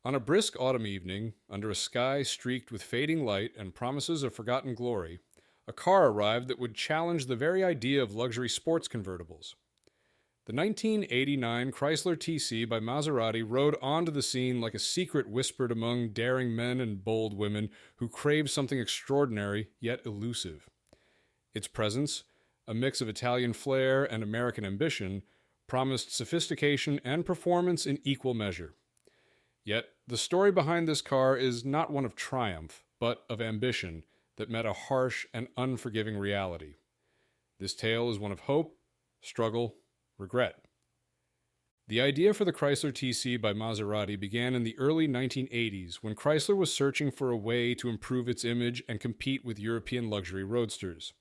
On a brisk autumn evening, under a sky streaked with fading light and promises of forgotten glory, a car arrived that would challenge the very idea of luxury sports convertibles. The 1989 Chrysler TC by Maserati rode onto the scene like a secret whispered among daring men and bold women who craved something extraordinary yet elusive. Its presence, a mix of Italian flair and American ambition, promised sophistication and performance in equal measure. Yet, the story behind this car is not one of triumph, but of ambition that met a harsh and unforgiving reality. This tale is one of hope, struggle, regret. The idea for the Chrysler TC by Maserati began in the early 1980s when Chrysler was searching for a way to improve its image and compete with European luxury roadsters.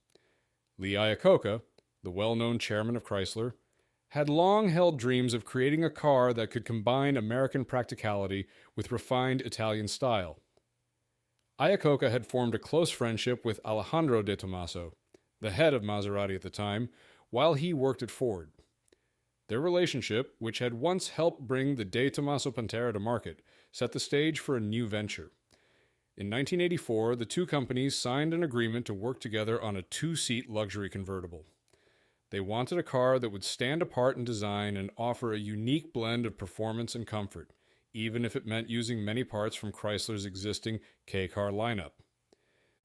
Lee Iacocca, the well-known chairman of Chrysler, had long held dreams of creating a car that could combine American practicality with refined Italian style. Iacocca had formed a close friendship with Alejandro de Tomaso, the head of Maserati at the time, while he worked at Ford. Their relationship, which had once helped bring the De Tomaso Pantera to market, set the stage for a new venture. In 1984, the two companies signed an agreement to work together on a two-seat luxury convertible. They wanted a car that would stand apart in design and offer a unique blend of performance and comfort, even if it meant using many parts from Chrysler's existing K-car lineup.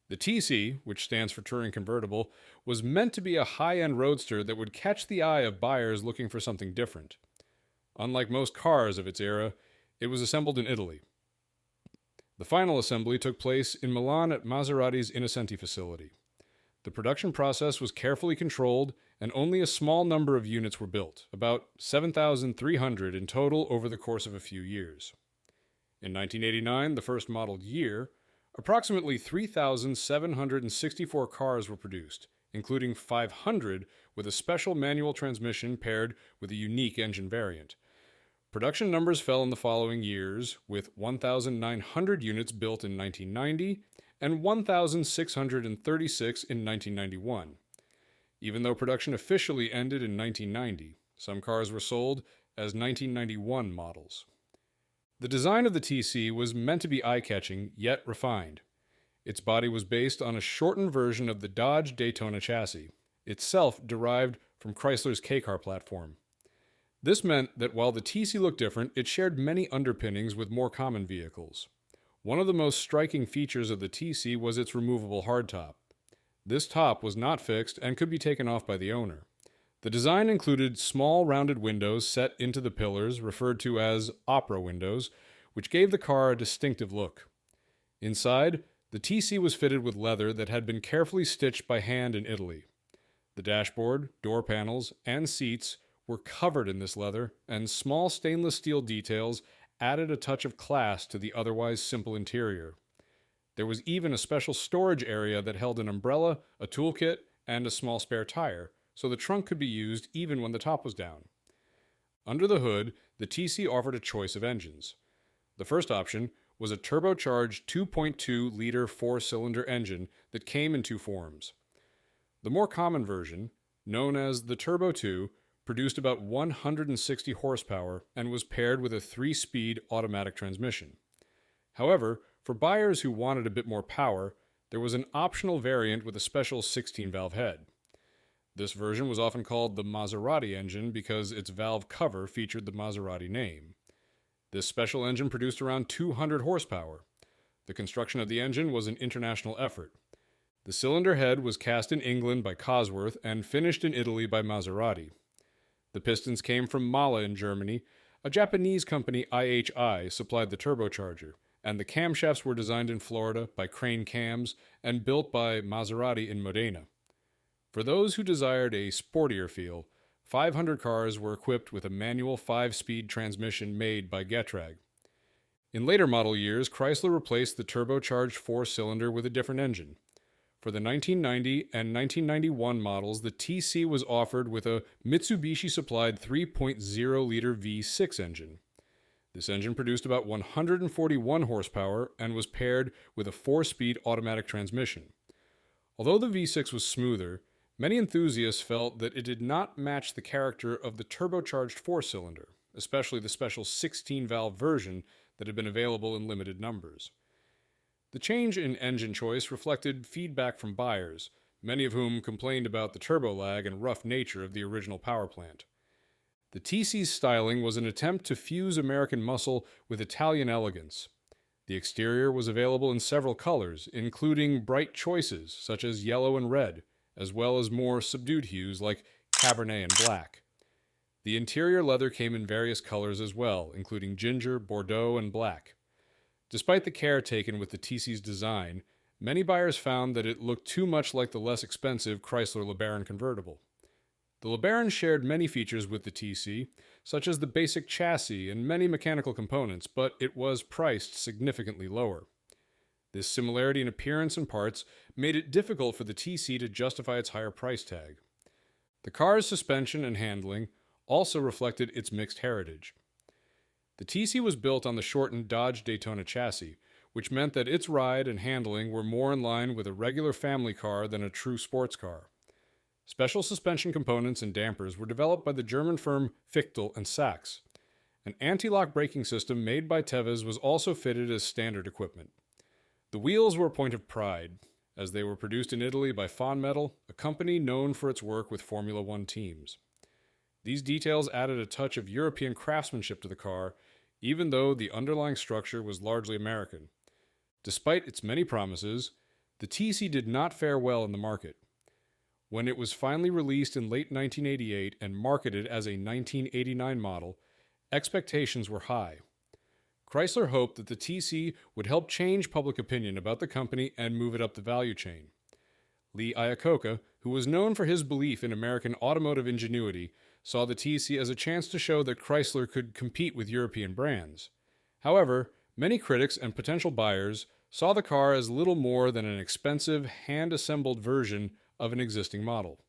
The TC, which stands for Touring Convertible, was meant to be a high-end roadster that would catch the eye of buyers looking for something different. Unlike most cars of its era, it was assembled in Italy. The final assembly took place in Milan at Maserati's Innocenti facility. The production process was carefully controlled, and only a small number of units were built, about 7,300 in total over the course of a few years. In 1989, the first modeled year, approximately 3,764 cars were produced, including 500 with a special manual transmission paired with a unique engine variant. Production numbers fell in the following years, with 1,900 units built in 1990 and 1,636 in 1991. Even though production officially ended in 1990, some cars were sold as 1991 models. The design of the TC was meant to be eye-catching, yet refined. Its body was based on a shortened version of the Dodge Daytona chassis, itself derived from Chrysler's K-car platform. This meant that while the TC looked different, it shared many underpinnings with more common vehicles. One of the most striking features of the TC was its removable hardtop. This top was not fixed and could be taken off by the owner. The design included small rounded windows set into the pillars, referred to as opera windows, which gave the car a distinctive look. Inside, the TC was fitted with leather that had been carefully stitched by hand in Italy. The dashboard, door panels, and seats were covered in this leather, and small stainless steel details added a touch of class to the otherwise simple interior. There was even a special storage area that held an umbrella, a toolkit, and a small spare tire, so the trunk could be used even when the top was down. Under the hood, the TC offered a choice of engines. The first option was a turbocharged 2.2-liter four-cylinder engine that came in two forms. The more common version, known as the Turbo 2, produced about 160 horsepower and was paired with a 3-speed automatic transmission. However, for buyers who wanted a bit more power, there was an optional variant with a special 16-valve head. This version was often called the Maserati engine because its valve cover featured the Maserati name. This special engine produced around 200 horsepower. The construction of the engine was an international effort. The cylinder head was cast in England by Cosworth and finished in Italy by Maserati. The pistons came from Mala in Germany. A Japanese company, IHI, supplied the turbocharger, and the camshafts were designed in Florida by Crane Cams and built by Maserati in Modena. For those who desired a sportier feel, 500 cars were equipped with a manual 5-speed transmission made by Getrag. In later model years, Chrysler replaced the turbocharged 4-cylinder with a different engine. For the 1990 and 1991 models, the TC was offered with a Mitsubishi-supplied 3.0-liter V6 engine. This engine produced about 141 horsepower and was paired with a 4-speed automatic transmission. Although the V6 was smoother, many enthusiasts felt that it did not match the character of the turbocharged 4-cylinder, especially the special 16-valve version that had been available in limited numbers. The change in engine choice reflected feedback from buyers, many of whom complained about the turbo lag and rough nature of the original power plant. The TC's styling was an attempt to fuse American muscle with Italian elegance. The exterior was available in several colors, including bright choices such as yellow and red, as well as more subdued hues like Cabernet and black. The interior leather came in various colors as well, including ginger, Bordeaux, and black. Despite the care taken with the TC's design, many buyers found that it looked too much like the less expensive Chrysler LeBaron convertible. The LeBaron shared many features with the TC, such as the basic chassis and many mechanical components, but it was priced significantly lower. This similarity in appearance and parts made it difficult for the TC to justify its higher price tag. The car's suspension and handling also reflected its mixed heritage. The TC was built on the shortened Dodge Daytona chassis, which meant that its ride and handling were more in line with a regular family car than a true sports car. Special suspension components and dampers were developed by the German firm Fichtel and Sachs. An anti-lock braking system made by Tevez was also fitted as standard equipment. The wheels were a point of pride, as they were produced in Italy by Fonmetal, a company known for its work with Formula One teams. These details added a touch of European craftsmanship to the car, even though the underlying structure was largely American. Despite its many promises, the TC did not fare well in the market. When it was finally released in late 1988 and marketed as a 1989 model, expectations were high. Chrysler hoped that the TC would help change public opinion about the company and move it up the value chain. Lee Iacocca, who was known for his belief in American automotive ingenuity, saw the TC as a chance to show that Chrysler could compete with European brands. However, many critics and potential buyers saw the car as little more than an expensive, hand-assembled version of an existing model.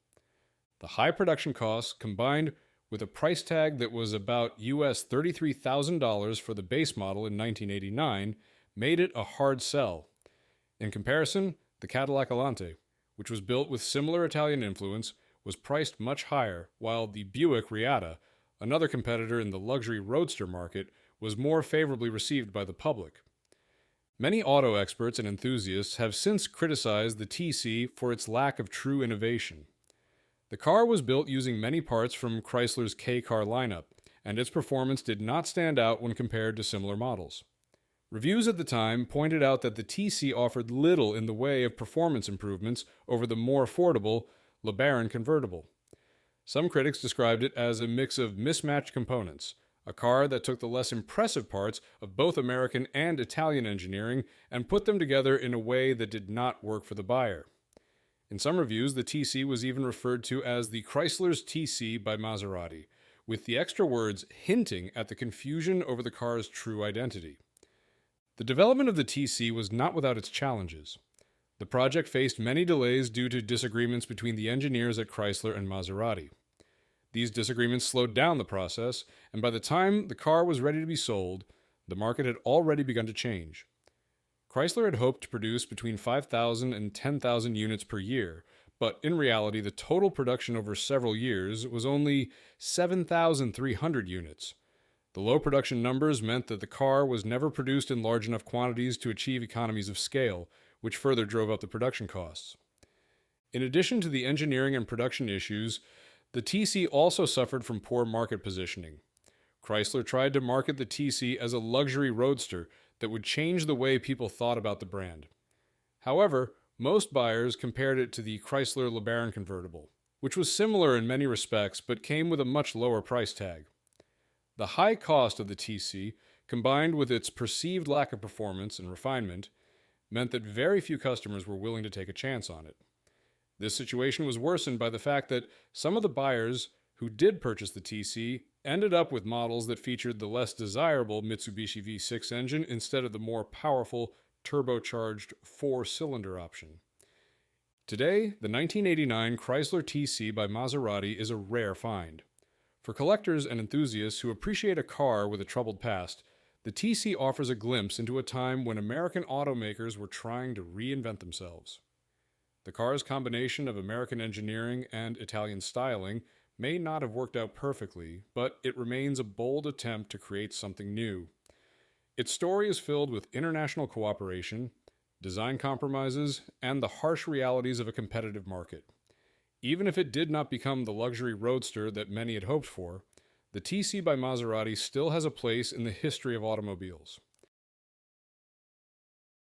The high production costs, combined with a price tag that was about US $33,000 for the base model in 1989, made it a hard sell. In comparison, the Cadillac Alante, which was built with similar Italian influence, was priced much higher, while the Buick Reatta, another competitor in the luxury roadster market, was more favorably received by the public. Many auto experts and enthusiasts have since criticized the TC for its lack of true innovation. The car was built using many parts from Chrysler's K-car lineup, and its performance did not stand out when compared to similar models. Reviews at the time pointed out that the TC offered little in the way of performance improvements over the more affordable LeBaron convertible. Some critics described it as a mix of mismatched components, a car that took the less impressive parts of both American and Italian engineering and put them together in a way that did not work for the buyer. In some reviews, the TC was even referred to as the Chrysler's TC by Maserati, with the extra words hinting at the confusion over the car's true identity. The development of the TC was not without its challenges. The project faced many delays due to disagreements between the engineers at Chrysler and Maserati. These disagreements slowed down the process, and by the time the car was ready to be sold, the market had already begun to change. Chrysler had hoped to produce between 5,000 and 10,000 units per year, but in reality the total production over several years was only 7,300 units. The low production numbers meant that the car was never produced in large enough quantities to achieve economies of scale, which further drove up the production costs. In addition to the engineering and production issues, the TC also suffered from poor market positioning. Chrysler tried to market the TC as a luxury roadster that would change the way people thought about the brand. However, most buyers compared it to the Chrysler LeBaron convertible, which was similar in many respects but came with a much lower price tag. The high cost of the TC, combined with its perceived lack of performance and refinement, meant that very few customers were willing to take a chance on it. This situation was worsened by the fact that some of the buyers who did purchase the TC ended up with models that featured the less desirable Mitsubishi V6 engine instead of the more powerful turbocharged four-cylinder option. Today, the 1989 Chrysler TC by Maserati is a rare find. For collectors and enthusiasts who appreciate a car with a troubled past, the TC offers a glimpse into a time when American automakers were trying to reinvent themselves. The car's combination of American engineering and Italian styling may not have worked out perfectly, but it remains a bold attempt to create something new. Its story is filled with international cooperation, design compromises, and the harsh realities of a competitive market. Even if it did not become the luxury roadster that many had hoped for, the TC by Maserati still has a place in the history of automobiles.